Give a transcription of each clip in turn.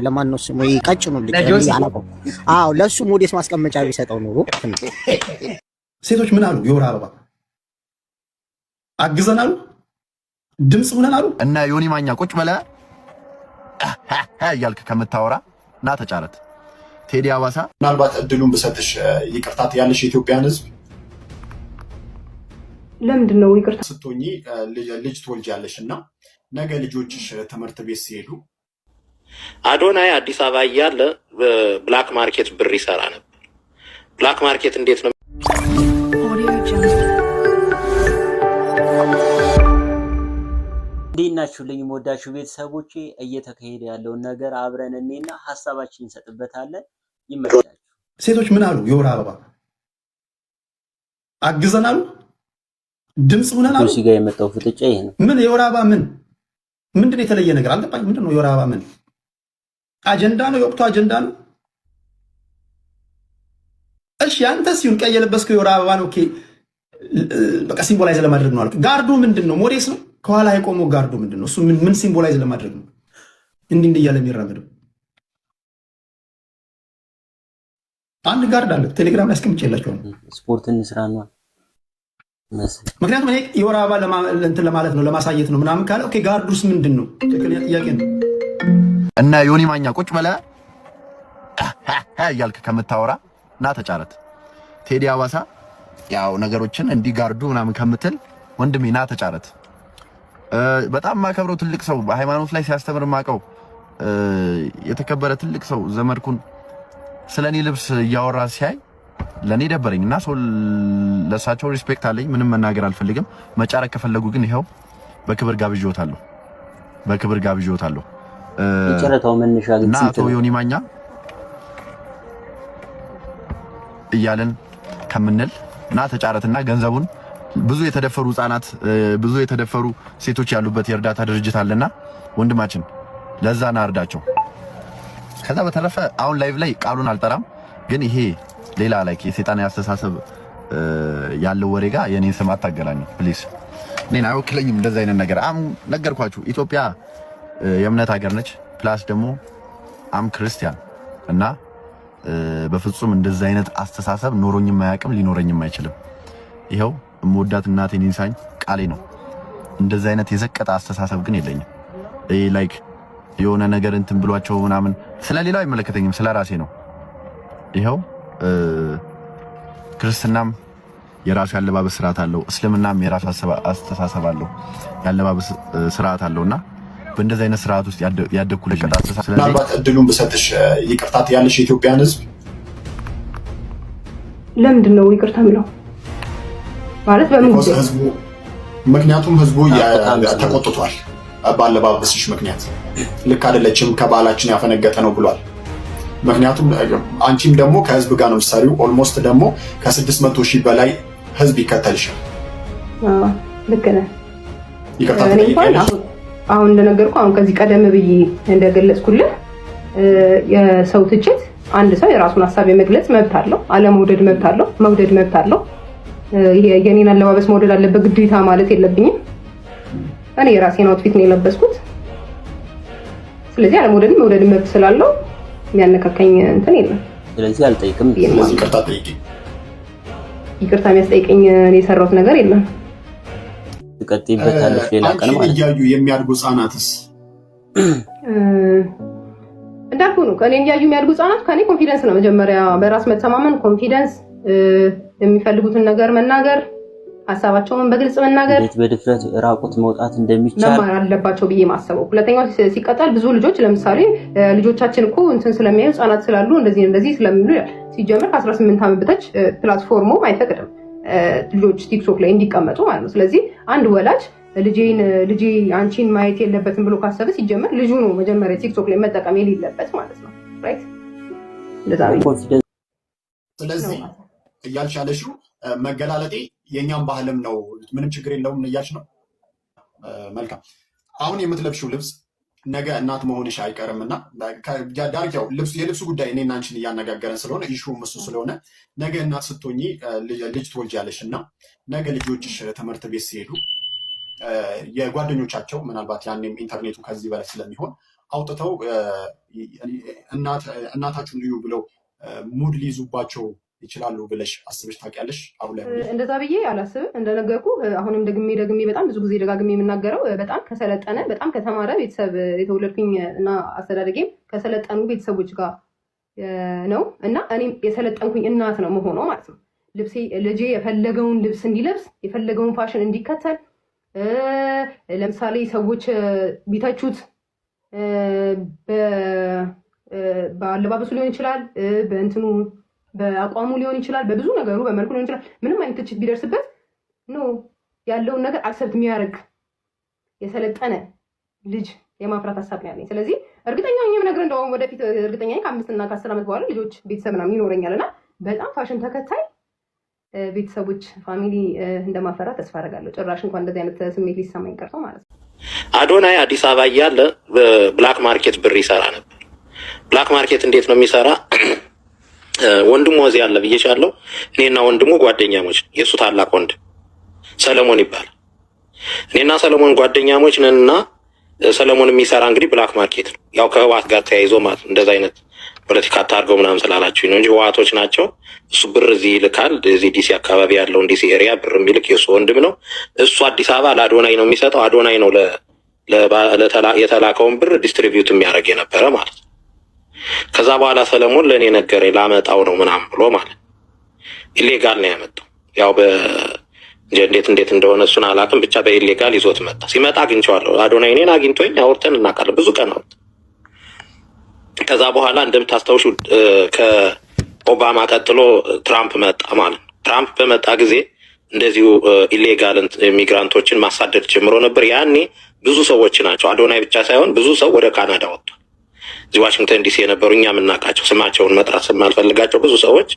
ለማን ነው ስሙ ይቀጭኑ ልጅ ያላቀው አዎ ለሱ ሞዴስ ማስቀመጫ ቢሰጠው ነው ሴቶች ምን አሉ የወር አበባ አግዘናሉ ድምጽ ሆነን አሉ እና ዮኒ ማኛ ቁጭ በለ ያልክ ከምታወራ ና ተጫረት ቴዲ አዋሳ ምናልባት እድሉን በሰጥሽ ይቅርታት ያለሽ ኢትዮጵያን ህዝብ ለምንድን ነው ይቅርታ ስትሆኚ ልጅ ትወልጃለሽና ነገ ልጆችሽ ትምህርት ቤት ሲሄዱ አዶናይ አዲስ አበባ እያለ ብላክ ማርኬት ብር ይሰራ ነበር። ብላክ ማርኬት እንዴት ነው? እንዴት ናችሁልኝ የምወዳችሁ ቤተሰቦቼ? እየተካሄደ ያለውን ነገር አብረን እኔና ሐሳባችንን እንሰጥበታለን። ይመጣጣችሁ ሴቶች ምን አሉ የወር አበባ አግዘናሉ ድምጽ ሆነናል። እዚህ ጋር የመጣው ፍጥጫ ይሄ ነው። ምን የወር አበባ ምንድን የተለየ ነገር አልገባኝ። ምንድን ነው የወር አበባ አጀንዳ ነው የወቅቱ አጀንዳ ነው። እሺ አንተ ሲሆን ቀይ የለበስከው የወር አበባ ነው። ኦኬ በቃ ሲምቦላይዝ ለማድረግ ነው አልክ። ጋርዱ ምንድን ነው? ሞዴስ ነው ከኋላ የቆመው ጋርዱ ምንድን ነው? እሱ ምን ሲምቦላይዝ ለማድረግ ነው እንዲህ እያለ የሚራመደው? አንድ ጋርድ አለ ቴሌግራም ላይ አስቀምጬላችኋለሁ። ስፖርት እንስራ ነው ምክንያቱም እኔ የወር አበባ እንትን ለማለት ነው ለማሳየት ነው ምናምን ካለ ኦኬ ጋርዱስ ምንድን ነው? ትክክለኛ ጥያቄ ነው። እና ዮኒ ማኛ ቁጭ በለ ያልክ ከምታወራ ና ተጫረት ቴዲ አዋሳ ያው ነገሮችን እንዲጋርዱ ምናምን ከምትል ወንድሜ ና ተጫረት። በጣም ማከብረው ትልቅ ሰው በሃይማኖት ላይ ሲያስተምር ማቀው የተከበረ ትልቅ ሰው ዘመድኩን ስለኔ ልብስ እያወራ ሲያይ ለኔ ደበረኝና ሰው ለሳቸው ሪስፔክት አለኝ። ምንም መናገር አልፈልግም። መጫረክ ከፈለጉ ግን ይሄው በክብር ጋብዤዎታለሁ። የጨረታው መነሻ ግን አቶ ዮኒ ማኛ እያለን ከምንል ና ተጫረትና ገንዘቡን ብዙ የተደፈሩ ህፃናት ብዙ የተደፈሩ ሴቶች ያሉበት የእርዳታ ድርጅት አለና ወንድማችን ለዛ ና እርዳቸው። ከዛ በተረፈ አሁን ላይቭ ላይ ቃሉን አልጠራም፣ ግን ይሄ ሌላ ላይክ የሰይጣን ያስተሳሰብ ያለው ወሬ ጋር የኔን ስም አታገናኙ ፕሊዝ። እኔን አይወክለኝም እንደዛ አይነት ነገር። ነገርኳችሁ ኢትዮጵያ የእምነት ሀገር ነች። ፕላስ ደግሞ አም ክርስቲያን እና በፍጹም እንደዛ አይነት አስተሳሰብ ኖሮኝም አያውቅም ሊኖረኝም አይችልም። ይሄው እምወዳት እናቴን ኢንሳኝ ቃሌ ነው። እንደዛ አይነት የዘቀጠ አስተሳሰብ ግን የለኝም። ላይክ የሆነ ነገር እንትን ብሏቸው ምናምን ስለሌላው አይመለከተኝም፣ ስለራሴ ነው። ይሄው ክርስትናም የራሱ ያለባበስ ስርዓት አለው፣ እስልምናም የራሱ አስተሳሰብ አለው፣ ያለባበስ ስርዓት አለውና በእንደዚህ አይነት ስርዓት ውስጥ ያደኩ ልጅ አስተሳሰብ። ምናልባት እድሉን በሰጥሽ ይቅርታት ያለሽ ኢትዮጵያን ህዝብ ለምንድን ነው ይቅርታ የሚለው ማለት በምን ጊዜ? ምክንያቱም ህዝቡ ተቆጥቷል ባለባበስሽ ምክንያት ልክ አይደለችም ከባህላችን ያፈነገጠ ነው ብሏል። ምክንያቱም አንቺም ደግሞ ከህዝብ ጋር ነው የምትሰሪው። ኦልሞስት ደግሞ ከ600,000 በላይ ህዝብ ይከተልሻል። ልክ ነህ። ይቅርታ አሁን እንደነገርኩ አሁን ከዚህ ቀደም ብዬ እንደገለጽኩልህ የሰው ትችት አንድ ሰው የራሱን ሀሳብ የመግለጽ መብት አለው፣ አለመውደድ መብት አለው፣ መውደድ መብት አለው። ይሄ የኔን አለባበስ መውደድ አለበት ግዴታ ማለት የለብኝም። እኔ የራሴን አውትፊት ነው የለበስኩት። ስለዚህ አለመውደድም መውደድም መብት ስላለው የሚያነካካኝ እንትን የለም። ስለዚህ አልጠይቅም። ይቅርታ ጠይቂ። ይቅርታ የሚያስጠይቀኝ እኔ የሰራሁት ነገር የለም። ትቀጥይበታለሽ ሌላ ቀን ማለት ነው። እያዩ የሚያድጉ ህጻናትስ እንዳልኩ ነው። ከኔ እያዩ የሚያድጉ ህጻናት ከኔ ኮንፊደንስ ነው መጀመሪያ፣ በራስ መተማመን፣ ኮንፊደንስ፣ የሚፈልጉትን ነገር መናገር፣ ሀሳባቸውን በግልጽ መናገር፣ በድፍረት ራቁት መውጣት እንደሚቻል መማር አለባቸው ብዬ ማሰበው። ሁለተኛው ሲቀጣል ብዙ ልጆች ለምሳሌ ልጆቻችን እኮ እንትን ስለሚያዩ ህጻናት ስላሉ እንደዚህ ስለሚሉ ሲጀምር ከ18 ዓመት በታች ፕላትፎርሙ አይፈቅድም ልጆች ቲክቶክ ላይ እንዲቀመጡ ማለት ነው። ስለዚህ አንድ ወላጅ ልጄ አንቺን ማየት የለበትም ብሎ ካሰበ ሲጀምር ልጁ ነው መጀመሪያ ቲክቶክ ላይ መጠቀም የሌለበት ማለት ነው። ራይት እንደዛ ነው። ስለዚህ እያልሽ ያለሽው መገላለጤ የኛም ባህልም ነው፣ ምንም ችግር የለውም እያልሽ ነው። መልካም። አሁን የምትለብሽው ልብስ ነገ እናት መሆንሽ አይቀርምና ዳርቻው የልብሱ ጉዳይ እኔና አንቺን እያነጋገረን ስለሆነ ኢሹም እሱ ስለሆነ ነገ እናት ስትሆኚ ልጅ ትወልጃለሽ እና ነገ ልጆችሽ ትምህርት ቤት ሲሄዱ የጓደኞቻቸው ምናልባት ያኔም ኢንተርኔቱ ከዚህ በላይ ስለሚሆን አውጥተው እናታችሁን ልዩ ብለው ሙድ ሊይዙባቸው ይችላሉ ብለሽ አስበሽ ታውቂያለሽ? አሁን ላይ እንደዛ ብዬ አላስብም። እንደነገርኩ አሁንም ደግሜ በጣም ብዙ ጊዜ ደጋግሜ የምናገረው በጣም ከሰለጠነ በጣም ከተማረ ቤተሰብ የተወለድኩኝ እና አስተዳደጌም ከሰለጠኑ ቤተሰቦች ጋር ነው እና እኔም የሰለጠንኩኝ እናት ነው መሆኗ ማለት ነው። ልጄ የፈለገውን ልብስ እንዲለብስ የፈለገውን ፋሽን እንዲከተል ለምሳሌ ሰዎች ቢተቹት በአለባበሱ ሊሆን ይችላል፣ በእንትኑ በአቋሙ ሊሆን ይችላል፣ በብዙ ነገሩ በመልኩ ሊሆን ይችላል። ምንም አይነት ትችት ቢደርስበት ያለውን ነገር አክሰፕት የሚያደርግ የሰለጠነ ልጅ የማፍራት ሀሳብ ነው ያለኝ። ስለዚህ እርግጠኛ ነኝ ነገር እንደውም ወደፊት እርግጠኛ ነኝ ከ5 እና ከ10 ዓመት በኋላ ልጆች ቤተሰብ ምናምን ይኖረኛል እና በጣም ፋሽን ተከታይ ቤተሰቦች ፋሚሊ እንደማፈራ ተስፋ አደርጋለሁ። ጭራሽ እንኳን እንደዚህ አይነት ስሜት ሊሰማኝ ቀርቶ ማለት ነው። አዶናይ አዲስ አበባ እያለ ብላክ ማርኬት ብር ይሰራ ነበር። ብላክ ማርኬት እንዴት ነው የሚሰራ? ወንድሙ እዚህ ያለ ብዬሻለሁ። እኔና ወንድሙ ጓደኛሞች፣ የእሱ ታላቅ ወንድም ሰለሞን ይባላል። እኔና ሰለሞን ጓደኛሞች ነንና ሰለሞን የሚሰራ እንግዲህ ብላክ ማርኬት ነው። ያው ከህወሓት ጋር ተያይዞ ማለት እንደዛ አይነት ፖለቲካ አታርገው ምናምን ስላላችሁኝ ነው እንጂ ህወሓቶች ናቸው። እሱ ብር እዚህ ይልካል። እዚህ ዲሲ አካባቢ ያለውን ዲሲ ኤሪያ ብር የሚልክ የእሱ ወንድም ነው። እሱ አዲስ አበባ ለአዶናይ ነው የሚሰጠው። አዶናይ ነው የተላከውን ብር ዲስትሪቢዩት የሚያደርግ የነበረ ማለት ነው። ከዛ በኋላ ሰለሞን ለእኔ ነገረኝ፣ ላመጣው ነው ምናምን ብሎ ማለት ኢሌጋል ነው ያመጣው። ያው እንዴት እንደሆነ እሱን አላውቅም፣ ብቻ በኢሌጋል ይዞት መጣ። ሲመጣ አግኝቼዋለሁ። አዶናይ እኔን አግኝቶኝ አውርተን እናውቃለን፣ ብዙ ቀን አውርተን። ከዛ በኋላ እንደምታስታውሹ ከኦባማ ቀጥሎ ትራምፕ መጣ ማለት ነው። ትራምፕ በመጣ ጊዜ እንደዚሁ ኢሌጋል ኢሚግራንቶችን ማሳደድ ጀምሮ ነበር። ያኔ ብዙ ሰዎች ናቸው፣ አዶናይ ብቻ ሳይሆን ብዙ ሰው ወደ ካናዳ ወጥቷል። እዚህ ዋሽንግተን ዲሲ የነበሩ እኛ የምናውቃቸው ስማቸውን መጥራት የማልፈልጋቸው ብዙ ሰዎች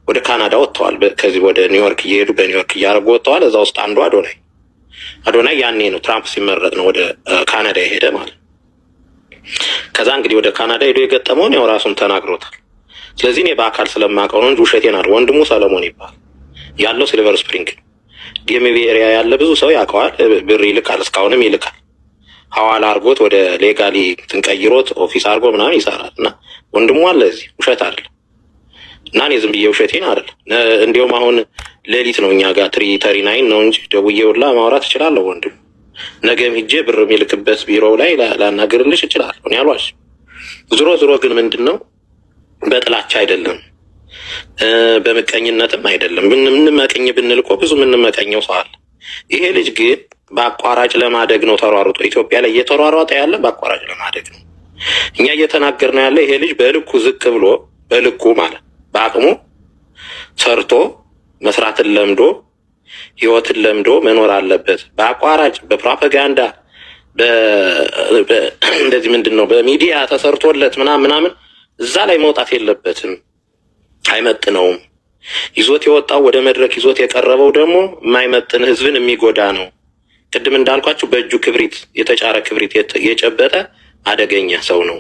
ወደ ካናዳ ወጥተዋል። ከዚህ ወደ ኒውዮርክ እየሄዱ በኒውዮርክ እያደረጉ ወጥተዋል። እዛ ውስጥ አንዱ አዶናይ ያኔ ነው ትራምፕ ሲመረጥ ነው ወደ ካናዳ የሄደ ማለት። ከዛ እንግዲህ ወደ ካናዳ ሄዶ የገጠመውን ያው ራሱን ተናግሮታል። ስለዚህ እኔ በአካል ስለማውቀው ነው እንጂ ውሸቴን አይደል። ወንድሙ ሰለሞን ይባል ያለው ሲልቨር ስፕሪንግ ዲኤምቪ ኤሪያ ያለ ብዙ ሰው ያውቀዋል። ብር ይልካል፣ እስካሁንም ይልካል። ሐዋላ አድርጎት ወደ ሌጋሊ ትንቀይሮት ኦፊስ አድርጎ ምናምን ይሰራል። እና ወንድሙ አለ እዚህ፣ ውሸት አይደለም። እና እኔ ዝም ብዬ ውሸቴን አይደለም። እንዲሁም አሁን ሌሊት ነው እኛ ጋር 3:39 ነው እንጂ ደውዬ ሁላ ማውራት እችላለሁ። ወንድሙ ነገም ሂጄ ብር የሚልክበት ቢሮው ላይ ላናግርልሽ እችላለሁ። እኔ አልዋሽም። ዞሮ ግን ምንድን ነው በጥላቻ አይደለም፣ በምቀኝነትም አይደለም። ምንመቀኝ ብንል እኮ ብዙ ምንመቀኘው ሰው አለ። ይሄ ልጅ ግን በአቋራጭ ለማደግ ነው ተሯሩጦ ኢትዮጵያ ላይ እየተሯሯጠ ያለ በአቋራጭ ለማደግ ነው። እኛ እየተናገርን ያለ ይሄ ልጅ በልኩ ዝቅ ብሎ በልኩ ማለት በአቅሙ ሰርቶ መስራትን ለምዶ ህይወትን ለምዶ መኖር አለበት። በአቋራጭ በፕሮፓጋንዳ እንደዚህ ምንድን ነው በሚዲያ ተሰርቶለት ምናምን እዛ ላይ መውጣት የለበትም። አይመጥነውም። ይዞት የወጣው ወደ መድረክ ይዞት የቀረበው ደግሞ የማይመጥን ህዝብን የሚጎዳ ነው። ቅድም እንዳልኳችሁ በእጁ ክብሪት የተጫረ ክብሪት የጨበጠ አደገኛ ሰው ነው።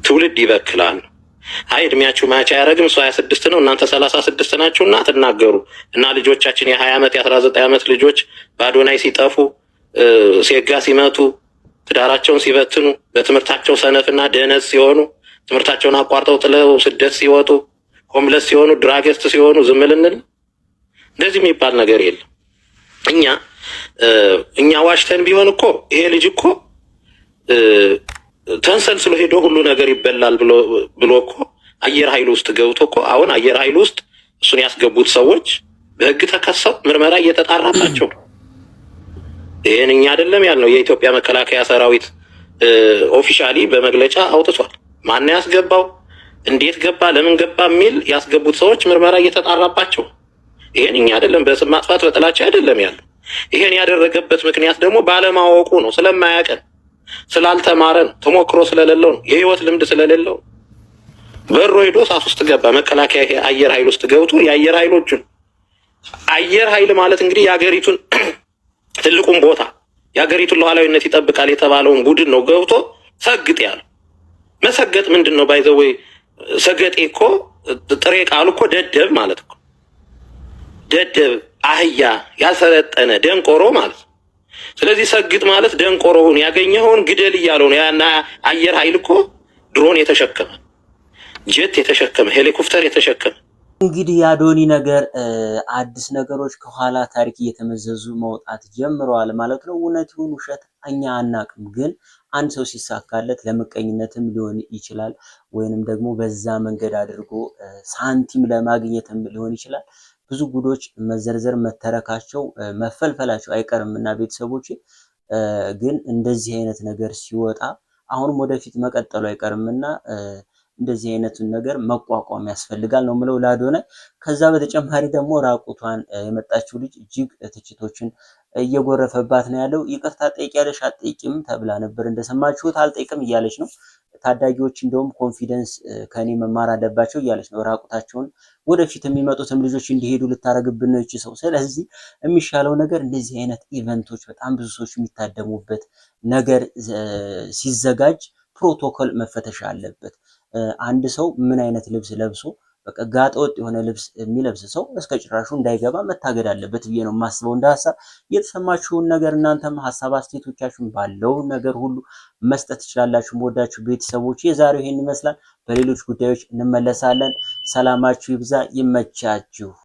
ትውልድ ይበክላል። አይ እድሜያችሁ ማቻ አያረግም። እሱ 26 ነው፣ እናንተ 36 ናችሁ እና ትናገሩ እና ልጆቻችን የ20 ዓመት የ19 ዓመት ልጆች በአዶናይ ሲጠፉ ሴጋ ሲመቱ ትዳራቸውን ሲበትኑ በትምህርታቸው ሰነፍና ደነዝ ሲሆኑ ትምህርታቸውን አቋርጠው ጥለው ስደት ሲወጡ ሆምለስ ሲሆኑ ድራገስት ሲሆኑ ዝም ልንል? እንደዚህ የሚባል ነገር የለም። እኛ ዋሽተን ቢሆን እኮ ይሄ ልጅ እኮ ተንሰልስሎ ሄዶ ሁሉ ነገር ይበላል ብሎ እኮ አየር ኃይል ውስጥ ገብቶ እኮ አሁን አየር ኃይል ውስጥ እሱን ያስገቡት ሰዎች በህግ ተከሰው ምርመራ እየተጣራባቸው ነው። ይህን እኛ አይደለም ያልነው፣ የኢትዮጵያ መከላከያ ሰራዊት ኦፊሻሊ በመግለጫ አውጥቷል። ማን ያስገባው፣ እንዴት ገባ፣ ለምን ገባ የሚል ያስገቡት ሰዎች ምርመራ እየተጣራባቸው። ይህን እኛ አይደለም በስም ማጥፋት በጥላቻ አይደለም ያለው። ይሄን ያደረገበት ምክንያት ደግሞ ባለማወቁ ነው፣ ስለማያቀን ስላልተማረ ነው፣ ተሞክሮ ስለሌለው ነው፣ የህይወት ልምድ ስለሌለው በሮ ሄዶ እሳት ውስጥ ገባ። መከላከያ አየር ኃይል ውስጥ ገብቶ የአየር ኃይሎቹን አየር ኃይል ማለት እንግዲህ የሀገሪቱን ትልቁን ቦታ የሀገሪቱን ሉዓላዊነት ይጠብቃል የተባለውን ቡድን ነው ገብቶ ሰግጥ ያለው። መሰገጥ ምንድን ነው? ባይዘወይ ሰገጤ እኮ ጥሬ ቃሉ እኮ ደደብ ማለት እኮ ደደብ፣ አህያ፣ ያልሰለጠነ ደንቆሮ ማለት ነው። ስለዚህ ሰግጥ ማለት ደንቆሮውን ያገኘውን ግደል እያለው ነው። ያና አየር ኃይል እኮ ድሮን የተሸከመ ጀት የተሸከመ ሄሊኮፕተር የተሸከመ። እንግዲህ የአዶኒ ነገር አዲስ ነገሮች ከኋላ ታሪክ እየተመዘዙ መውጣት ጀምረዋል ማለት ነው። እውነት ይሁን ውሸት እኛ አናቅም፣ ግን አንድ ሰው ሲሳካለት ለምቀኝነትም ሊሆን ይችላል፣ ወይንም ደግሞ በዛ መንገድ አድርጎ ሳንቲም ለማግኘትም ሊሆን ይችላል። ብዙ ጉዶች መዘርዘር መተረካቸው መፈልፈላቸው አይቀርም እና ቤተሰቦች ግን እንደዚህ አይነት ነገር ሲወጣ አሁንም ወደፊት መቀጠሉ አይቀርምና እንደዚህ አይነቱን ነገር መቋቋም ያስፈልጋል ነው ምለው ለአዶናይ። ከዛ በተጨማሪ ደግሞ ራቁቷን የመጣችው ልጅ እጅግ ትችቶችን እየጎረፈባት ነው ያለው። ይቅርታ ጠይቂያለሽ አትጠይቂም ተብላ ነበር እንደሰማችሁት። አልጠይቅም እያለች ነው። ታዳጊዎች እንደውም ኮንፊደንስ ከኔ መማር አለባቸው እያለች ነው። ራቁታቸውን ወደፊት የሚመጡትም ልጆች እንዲሄዱ ልታረግብን ነው ይቺ ሰው። ስለዚህ የሚሻለው ነገር እንደዚህ አይነት ኢቨንቶች በጣም ብዙ ሰዎች የሚታደሙበት ነገር ሲዘጋጅ ፕሮቶኮል መፈተሽ አለበት። አንድ ሰው ምን አይነት ልብስ ለብሶ በቃ ጋጠ ወጥ የሆነ ልብስ የሚለብስ ሰው እስከ ጭራሹ እንዳይገባ መታገድ አለበት ብዬ ነው የማስበው። እንደ ሀሳብ የተሰማችሁን ነገር እናንተም ሀሳብ አስተያየቶቻችሁን ባለው ነገር ሁሉ መስጠት ትችላላችሁ። ወዳችሁ ቤተሰቦች የዛሬው ይሄን ይመስላል። በሌሎች ጉዳዮች እንመለሳለን። ሰላማችሁ ይብዛ፣ ይመቻችሁ።